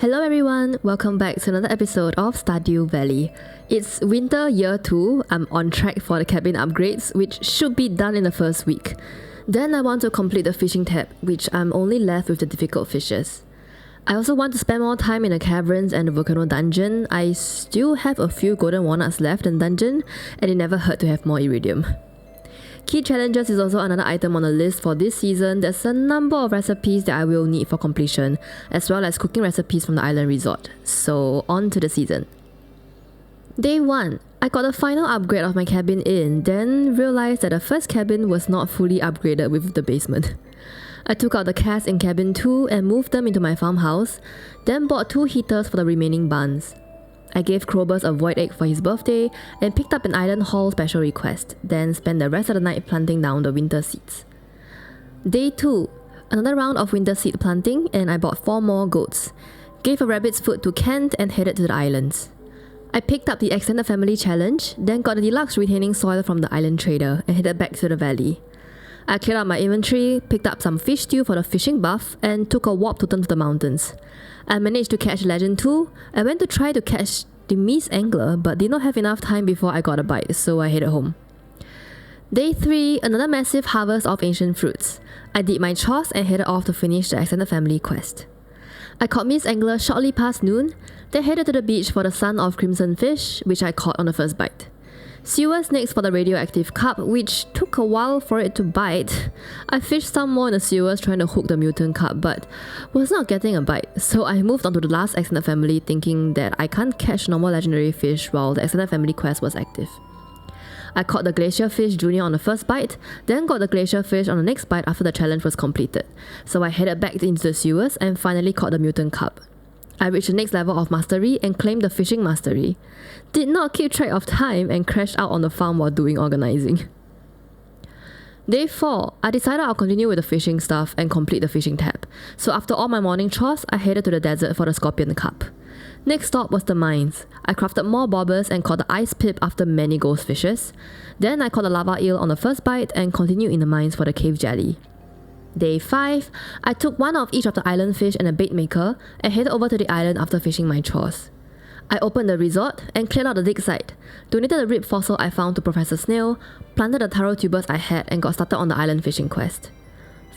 Hello everyone, welcome back to another episode of Stardew Valley. It's winter year 2, I'm on track for the cabin upgrades, which should be done in the first week. Then I want to complete the fishing tab, which I'm only left with the difficult fishes. I also want to spend more time in the caverns and the volcano dungeon. I still have a few golden walnuts left in the dungeon, and it never hurt to have more iridium. Key challenges is also another item on the list for this season. There's a number of recipes that I will need for completion, as well as cooking recipes from the island resort. So on to the season. Day 1. I got the final upgrade of my cabin in, then realized that the first cabin was not fully upgraded with the basement. I took out the cast in cabin 2 and moved them into my farmhouse, then bought 2 heaters for the remaining barns. I gave Krobus a void egg for his birthday and picked up an island hall special request, then spent the rest of the night planting down the winter seeds. Day 2. Another round of winter seed planting, and I bought 4 more goats. Gave a rabbit's food to Kent and headed to the islands. I picked up the extended family challenge, then got the deluxe retaining soil from the island trader and headed back to the valley. I cleared out my inventory, picked up some fish stew for the fishing buff, and took a warp totem to the mountains. I managed to catch Legend 2. I went to try to catch the Miss Angler, but did not have enough time before I got a bite, so I headed home. Day 3, another massive harvest of ancient fruits. I did my chores and headed off to finish the extended family quest. I caught Miss Angler shortly past noon, then headed to the beach for the Sun of Crimson Fish, which I caught on the first bite. Sewers next for the radioactive carp, which took a while for it to bite. I fished some more in the sewers trying to hook the mutant carp, but was not getting a bite, so I moved on to the last extended family thinking that I can't catch normal legendary fish while the extended family quest was active. I caught the glacier fish junior on the first bite, then got the glacier fish on the next bite after the challenge was completed, so I headed back into the sewers and finally caught the mutant carp. I reached the next level of mastery and claimed the fishing mastery. Did not keep track of time and crashed out on the farm while doing organizing. Day 4, I decided I'll continue with the fishing stuff and complete the fishing tab. So after all my morning chores, I headed to the desert for the scorpion carp. Next stop was the mines. I crafted more bobbers and caught the ice pip after many ghost fishes. Then I caught the lava eel on the first bite and continued in the mines for the cave jelly. Day 5, I took one of each of the island fish and a bait maker and headed over to the island after finishing my chores. I opened the resort and cleared out the dig site, donated the rib fossil I found to Professor Snail, planted the taro tubers I had and got started on the island fishing quest.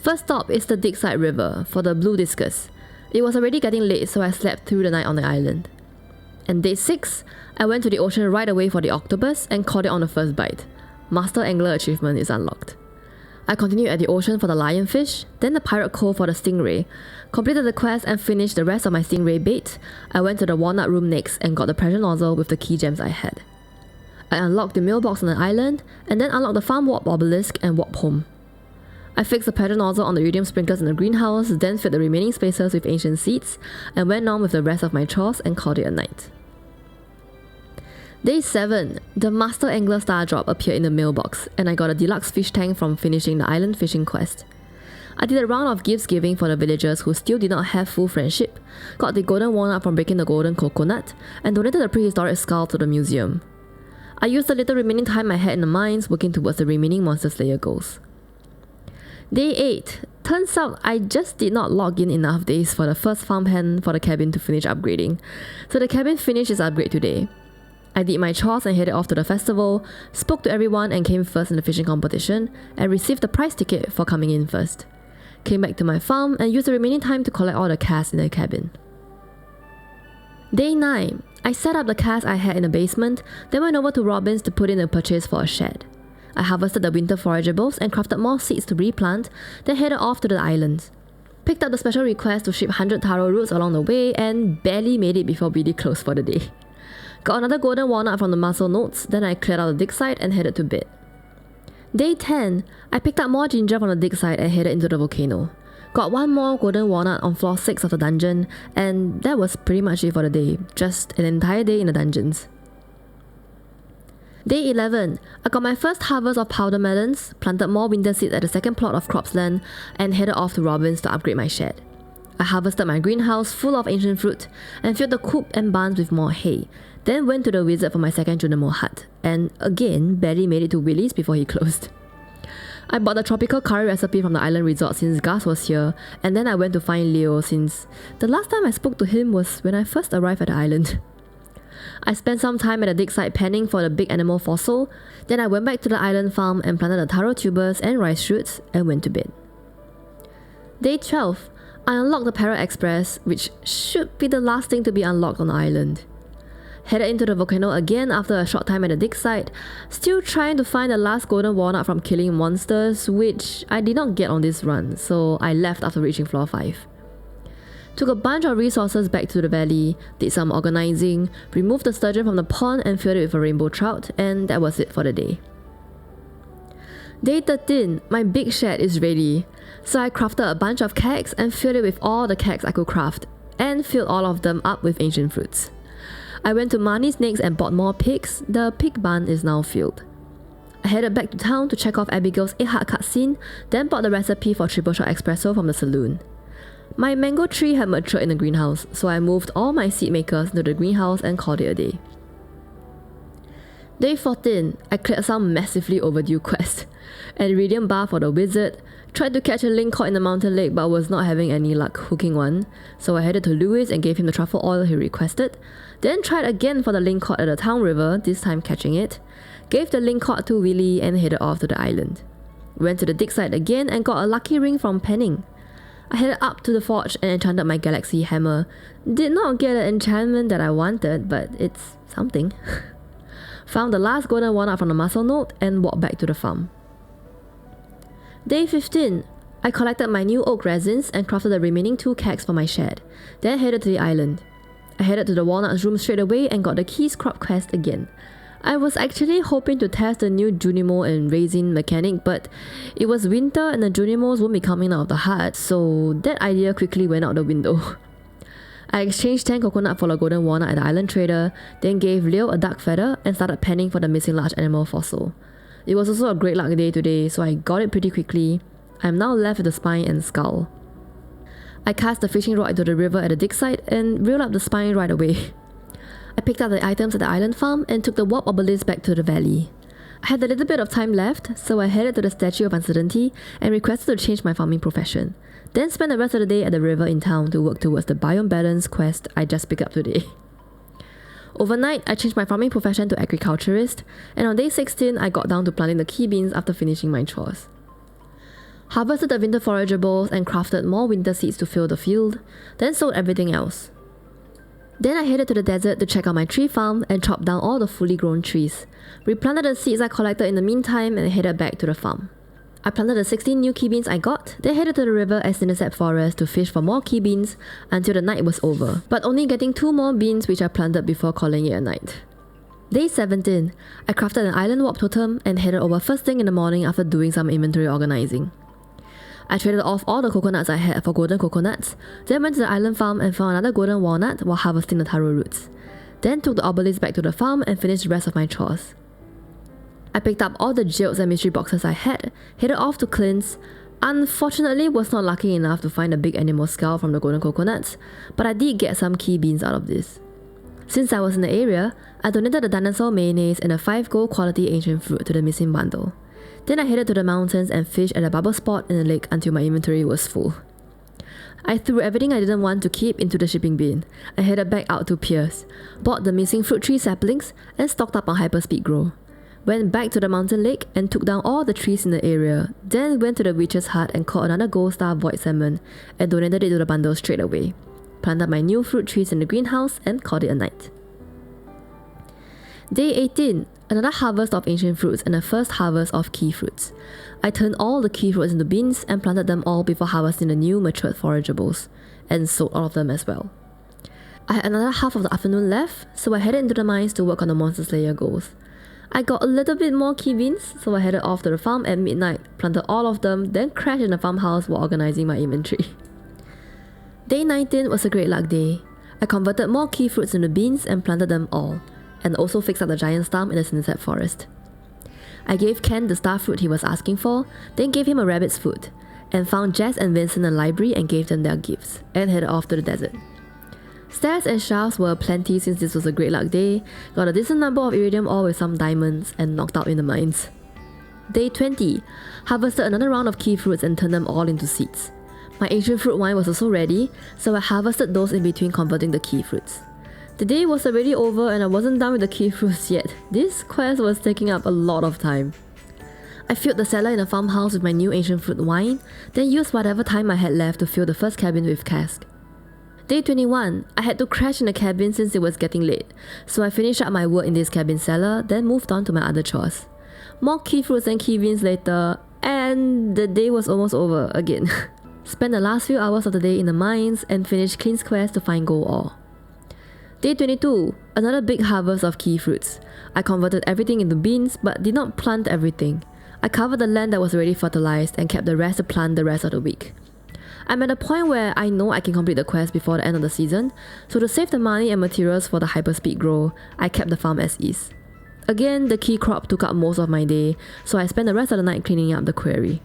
First stop is the dig site river for the blue discus. It was already getting late, so I slept through the night on the island. And day 6, I went to the ocean right away for the octopus and caught it on the first bite. Master Angler achievement is unlocked. I continued at the ocean for the lionfish, then the pirate cove for the stingray, completed the quest and finished the rest of my stingray bait. I went to the walnut room next and got the pressure nozzle with the key gems I had. I unlocked the mailbox on the island, and then unlocked the farm warp obelisk and warp home. I fixed the pressure nozzle on the iridium sprinklers in the greenhouse, then filled the remaining spaces with ancient seeds, and went on with the rest of my chores and called it a night. Day 7, the Master Angler Star Drop appeared in the mailbox, and I got a deluxe fish tank from finishing the island fishing quest. I did a round of gifts giving for the villagers who still did not have full friendship, got the golden walnut from breaking the golden coconut, and donated the prehistoric skull to the museum. I used the little remaining time I had in the mines working towards the remaining Monster Slayer goals. Day 8, turns out I just did not log in enough days for the first farmhand for the cabin to finish upgrading, so the cabin finished its upgrade today. I did my chores and headed off to the festival, spoke to everyone and came first in the fishing competition, and received the prize ticket for coming in first. Came back to my farm and used the remaining time to collect all the casts in the cabin. Day 9, I set up the cast I had in the basement, then went over to Robin's to put in a purchase for a shed. I harvested the winter forageables and crafted more seeds to replant, then headed off to the islands. Picked up the special request to ship 100 taro roots along the way and barely made it before BD closed for the day. Got another golden walnut from the muscle notes, then I cleared out the dig site and headed to bed. Day 10, I picked up more ginger from the dig site and headed into the volcano. Got one more golden walnut on floor 6 of the dungeon, and that was pretty much it for the day, just an entire day in the dungeons. Day 11, I got my first harvest of powder melons, planted more winter seeds at the second plot of Cropsland, and headed off to Robin's to upgrade my shed. I harvested my greenhouse full of ancient fruit, and filled the coop and barns with more hay, then went to the wizard for my second Junimo hut, and again barely made it to Willie's before he closed. I bought the tropical curry recipe from the island resort since Gus was here, and then I went to find Leo since the last time I spoke to him was when I first arrived at the island. I spent some time at the dig site panning for the big animal fossil, then I went back to the island farm and planted the taro tubers and rice shoots and went to bed. Day 12, I unlocked the Parrot Express, which should be the last thing to be unlocked on the island. Headed into the volcano again after a short time at the dig site, still trying to find the last golden walnut from killing monsters, which I did not get on this run, so I left after reaching floor 5. Took a bunch of resources back to the valley, did some organizing, removed the sturgeon from the pond and filled it with a rainbow trout, and that was it for the day. Day 13, my big shed is ready, so I crafted a bunch of kegs and filled it with all the kegs I could craft, and filled all of them up with ancient fruits. I went to Marnie's next and bought more pigs. The pig barn is now filled. I headed back to town to check off Abigail's 8-heart cutscene, then bought the recipe for triple shot espresso from the saloon. My mango tree had matured in the greenhouse, so I moved all my seed makers into the greenhouse and called it a day. Day 14, I cleared some massively overdue quest. An iridium bar for the wizard, tried to catch a link caught in the mountain lake but was not having any luck hooking one, so I headed to Lewis and gave him the truffle oil he requested, then tried again for the link caught at the town river, this time catching it, gave the link caught to Willie and headed off to the island. Went to the dig site again and got a lucky ring from Penning. I headed up to the forge and enchanted my galaxy hammer. Did not get an enchantment that I wanted, but it's something. Found the last golden walnut from the muscle node and walked back to the farm. Day 15, I collected my new oak resins and crafted the remaining 2 kegs for my shed, then headed to the island. I headed to the walnuts room straight away and got the keys crop quest again. I was actually hoping to test the new Junimo and Raisin mechanic, but it was winter and the Junimos won't be coming out of the hut, so that idea quickly went out the window. I exchanged 10 coconut for a golden walnut at the island trader, then gave Leo a duck feather and started panning for the missing large animal fossil. It was also a great luck day today, so I got it pretty quickly. I'm now left with the spine and skull. I cast the fishing rod into the river at the dig site and reeled up the spine right away. I picked up the items at the island farm and took the warp obelisk back to the valley. I had a little bit of time left, so I headed to the Statue of Uncertainty and requested to change my farming profession. Then spent the rest of the day at the river in town to work towards the biome balance quest I just picked up today. Overnight, I changed my farming profession to agriculturist, and on day 16, I got down to planting the key beans after finishing my chores. Harvested the winter forageables and crafted more winter seeds to fill the field, then sold everything else. Then I headed to the desert to check out my tree farm and chopped down all the fully grown trees, replanted the seeds I collected in the meantime and headed back to the farm. I planted the 16 new key beans I got, then headed to the river as Cinesep Forest to fish for more key beans until the night was over, but only getting 2 more beans which I planted before calling it a night. Day 17, I crafted an island warp totem and headed over first thing in the morning after doing some inventory organizing. I traded off all the coconuts I had for golden coconuts, then went to the island farm and found another golden walnut while harvesting the taro roots. Then took the obelisk back to the farm and finished the rest of my chores. I picked up all the geodes and mystery boxes I had, headed off to cleanse. Unfortunately, was not lucky enough to find a big animal skull from the golden coconuts, but I did get some key beans out of this. Since I was in the area, I donated the dinosaur mayonnaise and a 5 gold quality ancient fruit to the missing bundle. Then I headed to the mountains and fished at a bubble spot in the lake until my inventory was full. I threw everything I didn't want to keep into the shipping bin. I headed back out to Pierce, bought the missing fruit tree saplings, and stocked up on hyperspeed grow. Went back to the mountain lake and took down all the trees in the area, then went to the witch's hut and caught another gold star void salmon and donated it to the bundle straight away. Planted my new fruit trees in the greenhouse and called it a night. Day 18, another harvest of ancient fruits and the first harvest of key fruits. I turned all the key fruits into beans and planted them all before harvesting the new matured forageables, and sold all of them as well. I had another half of the afternoon left, so I headed into the mines to work on the Monster Slayer goals. I got a little bit more key beans, so I headed off to the farm at midnight, planted all of them, then crashed in the farmhouse while organizing my inventory. Day 19 was a great luck day. I converted more key fruits into beans and planted them all, and also fixed up the giant stump in the Cinesep Forest. I gave Ken the star fruit he was asking for, then gave him a rabbit's foot, and found Jess and Vincent in the library and gave them their gifts, and headed off to the desert. Stairs and shafts were plenty since this was a great luck day, got a decent number of iridium ore with some diamonds, and knocked out in the mines. Day 20. Harvested another round of key fruits and turned them all into seeds. My ancient fruit wine was also ready, so I harvested those in between converting the key fruits. The day was already over and I wasn't done with the key fruits yet. This quest was taking up a lot of time. I filled the cellar in a farmhouse with my new ancient fruit wine, then used whatever time I had left to fill the first cabin with cask. Day 21. I had to crash in the cabin since it was getting late, so I finished up my work in this cabin cellar, then moved on to my other chores. More key fruits and key beans later, and the day was almost over again. Spent the last few hours of the day in the mines and finished Clint's quest to find gold ore. Day 22. Another big harvest of key fruits. I converted everything into beans but did not plant everything. I covered the land that was already fertilized and kept the rest to plant the rest of the week. I'm at a point where I know I can complete the quest before the end of the season, so to save the money and materials for the hyperspeed grow, I kept the farm as is. Again, the key crop took up most of my day, so I spent the rest of the night cleaning up the quarry.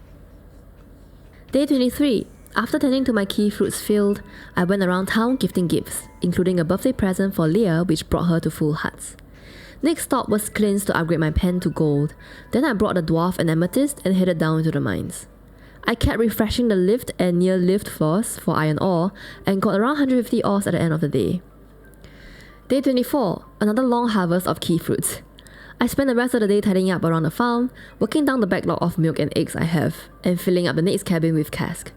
Day 23. After tending to my key fruits field, I went around town gifting gifts, including a birthday present for Leah which brought her to full hearts. Next stop was Clint's to upgrade my pen to gold. Then I brought the dwarf and amethyst and headed down into the mines. I kept refreshing the lift and near lift floors for iron ore and got around 150 ores at the end of the day. Day 24. Another long harvest of key fruits. I spent the rest of the day tidying up around the farm, working down the backlog of milk and eggs I have, and filling up the next cabin with cask.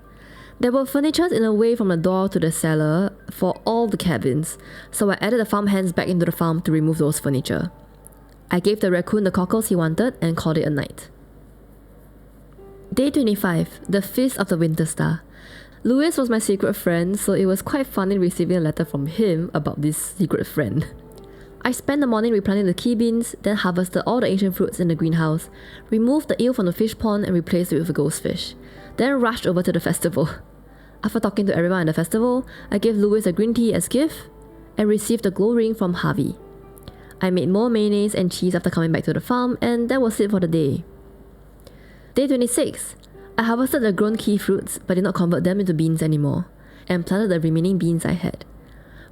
There were furnitures in a way from the door to the cellar for all the cabins, so I added the farmhands back into the farm to remove those furniture. I gave the raccoon the cockles he wanted and called it a night. Day 25. The Feast of the Winter Star. Louis was my secret friend, so it was quite funny receiving a letter from him about this secret friend. I spent the morning replanting the key beans, then harvested all the ancient fruits in the greenhouse, removed the eel from the fish pond and replaced it with a ghost fish, then rushed over to the festival. After talking to everyone at the festival, I gave Louis a green tea as gift and received a glow ring from Harvey. I made more mayonnaise and cheese after coming back to the farm, and that was it for the day. Day 26. I harvested the grown key fruits but did not convert them into beans anymore, and planted the remaining beans I had.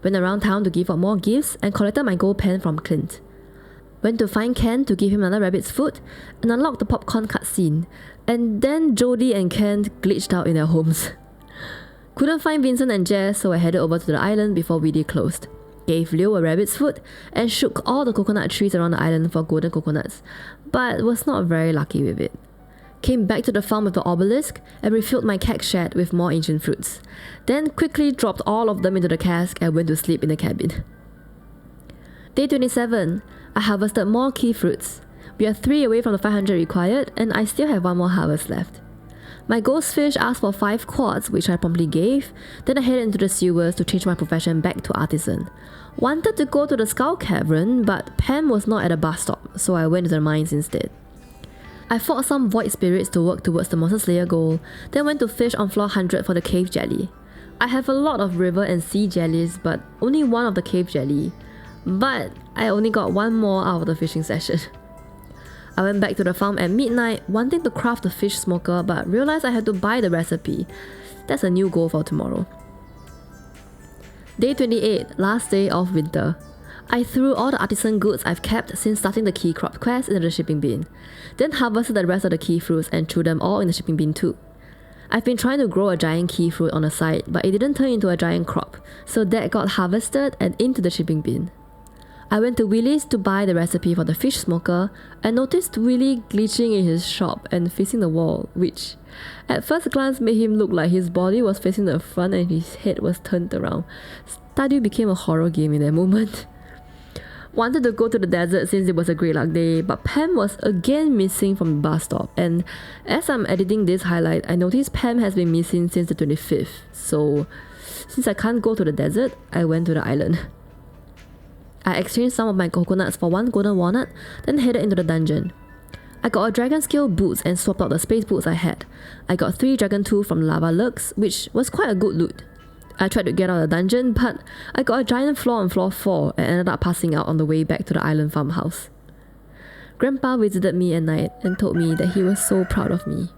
Went around town to give out more gifts and collected my gold pen from Clint. Went to find Ken to give him another rabbit's foot and unlocked the popcorn cutscene, and then Jodie and Ken glitched out in their homes. Couldn't find Vincent and Jess, so I headed over to the island before we closed. Gave Leo a rabbit's foot and shook all the coconut trees around the island for golden coconuts, but was not very lucky with it. Came back to the farm with the obelisk and refilled my keg shed with more ancient fruits. Then quickly dropped all of them into the cask and went to sleep in the cabin. Day 27. I harvested more key fruits. We are 3 away from the 500 required and I still have 1 more harvest left. My ghost fish asked for 5 quartz, which I promptly gave. Then I headed into the sewers to change my profession back to artisan. Wanted to go to the Skull Cavern, but Pam was not at a bus stop, so I went to the mines instead. I fought some void spirits to work towards the Monster Slayer goal, then went to fish on floor 100 for the cave jelly. I have a lot of river and sea jellies, but only 1 of the cave jelly. But I only got 1 more out of the fishing session. I went back to the farm at midnight, wanting to craft the fish smoker, but realized I had to buy the recipe. That's a new goal for tomorrow. Day 28, last day of winter. I threw all the artisan goods I've kept since starting the key crop quest into the shipping bin, then harvested the rest of the key fruits and threw them all in the shipping bin too. I've been trying to grow a giant key fruit on the side, but it didn't turn into a giant crop, so that got harvested and into the shipping bin. I went to Willie's to buy the recipe for the fish smoker and noticed Willie glitching in his shop and facing the wall, which at first glance made him look like his body was facing the front and his head was turned around. Stardew became a horror game in that moment. Wanted to go to the desert since it was a great luck day, but Pam was again missing from the bus stop, and as I'm editing this highlight, I noticed Pam has been missing since the 25th, so since I can't go to the desert, I went to the island. I exchanged some of my coconuts for 1 golden walnut, then headed into the dungeon. I got a dragon scale boots and swapped out the space boots I had. I got 3 dragon tooth from Lava Lurks, which was quite a good loot. I tried to get out of the dungeon, but I got a giant flaw on floor 4 and ended up passing out on the way back to the island farmhouse. Grandpa visited me at night and told me that he was so proud of me.